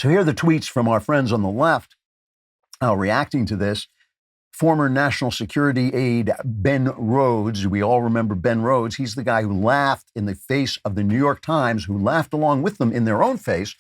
So here are the tweets from our friends on the left reacting to this. Former National Security aide Ben Rhodes, we all remember Ben Rhodes, he's the guy who laughed in the face of the New York Times, who laughed along with them in their own face,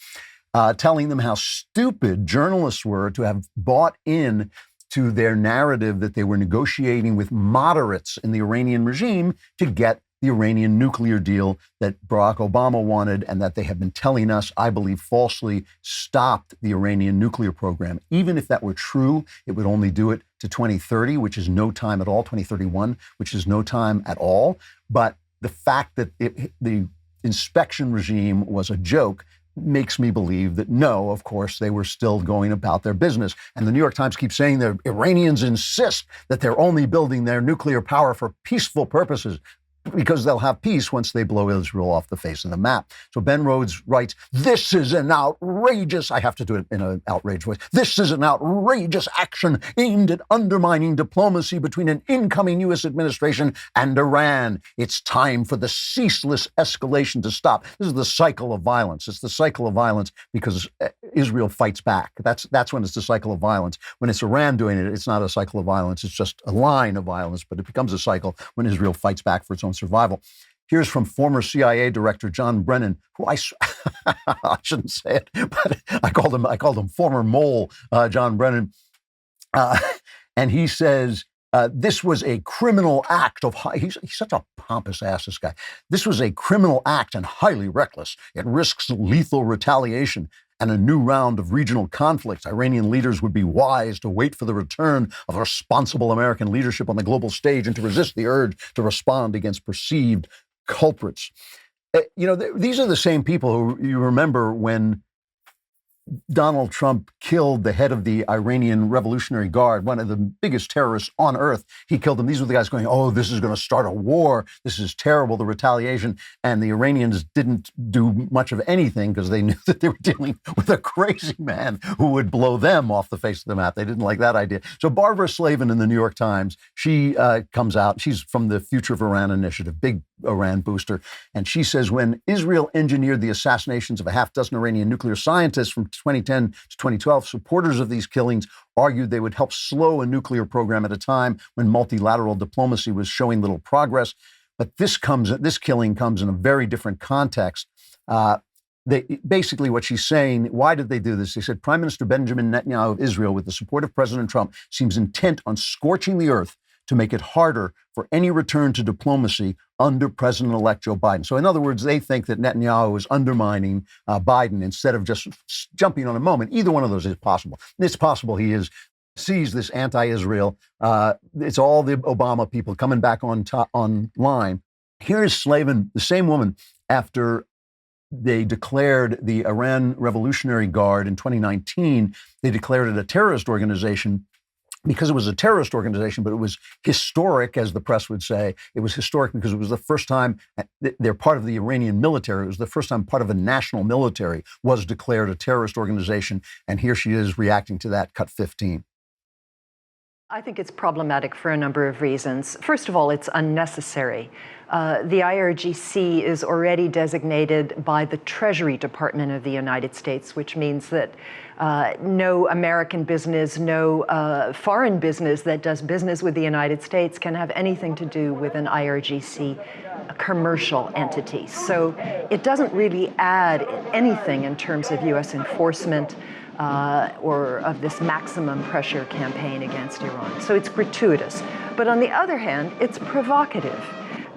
telling them how stupid journalists were to have bought in to their narrative that they were negotiating with moderates in the Iranian regime to get the Iranian nuclear deal that Barack Obama wanted, and that they have been telling us, I believe falsely, stopped the Iranian nuclear program. Even if that were true, it would only do it to 2030, which is no time at all, 2031, which is no time at all. But the fact that the inspection regime was a joke makes me believe that no, of course, they were still going about their business. And the New York Times keeps saying the Iranians insist that they're only building their nuclear power for peaceful purposes, because they'll have peace once they blow Israel off the face of the map. So Ben Rhodes writes, this is an outrageous, I have to do it in an outraged voice, this is an outrageous action aimed at undermining diplomacy between an incoming U.S. administration and Iran. It's time for the ceaseless escalation to stop. This is the cycle of violence. It's the cycle of violence because Israel fights back. That's when it's the cycle of violence. When it's Iran doing it, it's not a cycle of violence. It's just a line of violence, but it becomes a cycle when Israel fights back for its own survival. Here's from former CIA Director John Brennan, who I shouldn't say it, but I called him former mole John Brennan, and he says this was a criminal act of he's such a pompous ass, this guy. This was a criminal act and highly reckless. It risks lethal retaliation and a new round of regional conflicts. Iranian leaders would be wise to wait for the return of responsible American leadership on the global stage and to resist the urge to respond against perceived culprits. These are the same people who you remember when Donald Trump killed the head of the Iranian Revolutionary Guard, one of the biggest terrorists on earth. He killed them. These were the guys going, oh, this is going to start a war. This is terrible, the retaliation. And the Iranians didn't do much of anything because they knew that they were dealing with a crazy man who would blow them off the face of the map. They didn't like that idea. So Barbara Slavin in the New York Times, she comes out. She's from the Future of Iran Initiative, big Iran booster. And she says, when Israel engineered the assassinations of a half dozen Iranian nuclear scientists from 2010 to 2012, supporters of these killings argued they would help slow a nuclear program at a time when multilateral diplomacy was showing little progress. But this killing comes in a very different context. Basically what she's saying, why did they do this? They said, Prime Minister Benjamin Netanyahu of Israel, with the support of President Trump, seems intent on scorching the earth to make it harder for any return to diplomacy under President-elect Joe Biden. So in other words, they think that Netanyahu is undermining Biden instead of just jumping on a moment. Either one of those is possible. It's possible he sees this anti-Israel. It's all the Obama people coming back online. Here is Slavin, the same woman, after they declared the Iran Revolutionary Guard in 2019, they declared it a terrorist organization because it was a terrorist organization, but it was historic, as the press would say. It was historic because it was the first time they're part of the Iranian military. It was the first time part of a national military was declared a terrorist organization. And here she is reacting to that, cut 15. I think it's problematic for a number of reasons. First of all, it's unnecessary. The IRGC is already designated by the Treasury Department of the United States, which means that no American business, no foreign business that does business with the United States can have anything to do with an IRGC commercial entity. So it doesn't really add anything in terms of U.S. enforcement or of this maximum pressure campaign against Iran. So it's gratuitous. But on the other hand, it's provocative.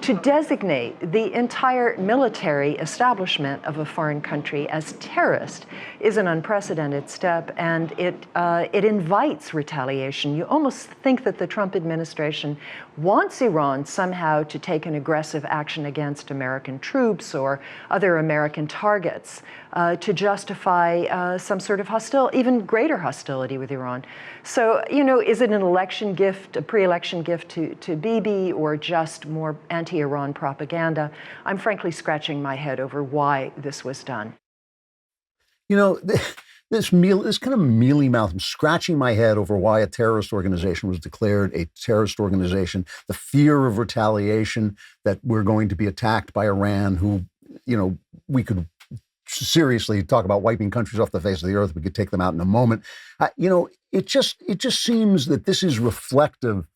To designate the entire military establishment of a foreign country as terrorist is an unprecedented step, and it invites retaliation. You almost think that the Trump administration wants Iran somehow to take an aggressive action against American troops or other American targets to justify some sort of even greater hostility with Iran. So, is it an election gift, a pre-election gift to Bibi, or just more anti-Iran propaganda? I'm frankly scratching my head over why this was done. This kind of mealy mouth, I'm scratching my head over why a terrorist organization was declared a terrorist organization, the fear of retaliation, that we're going to be attacked by Iran, who, we could seriously talk about wiping countries off the face of the earth. We could take them out in a moment. It just seems that this is reflective.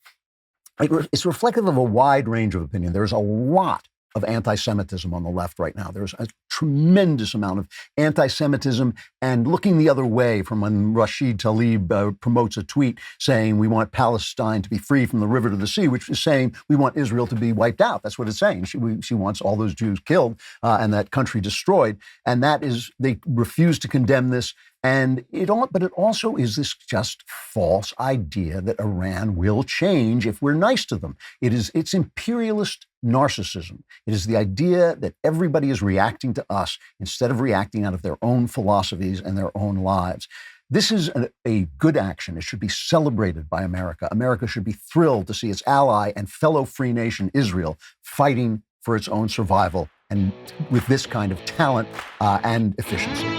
It's reflective of a wide range of opinion. There's a lot of anti-Semitism on the left right now. There's a tremendous amount of anti-Semitism and looking the other way from when Rashid Tlaib promotes a tweet saying we want Palestine to be free from the river to the sea, which is saying we want Israel to be wiped out. That's what it's saying. She wants all those Jews killed and that country destroyed. And that is, they refuse to condemn this. But it also is this just false idea that Iran will change if we're nice to them. It's imperialist narcissism. It is the idea that everybody is reacting to us instead of reacting out of their own philosophies and their own lives. This is a good action. It should be celebrated by America. America should be thrilled to see its ally and fellow free nation Israel fighting for its own survival and with this kind of talent and efficiency.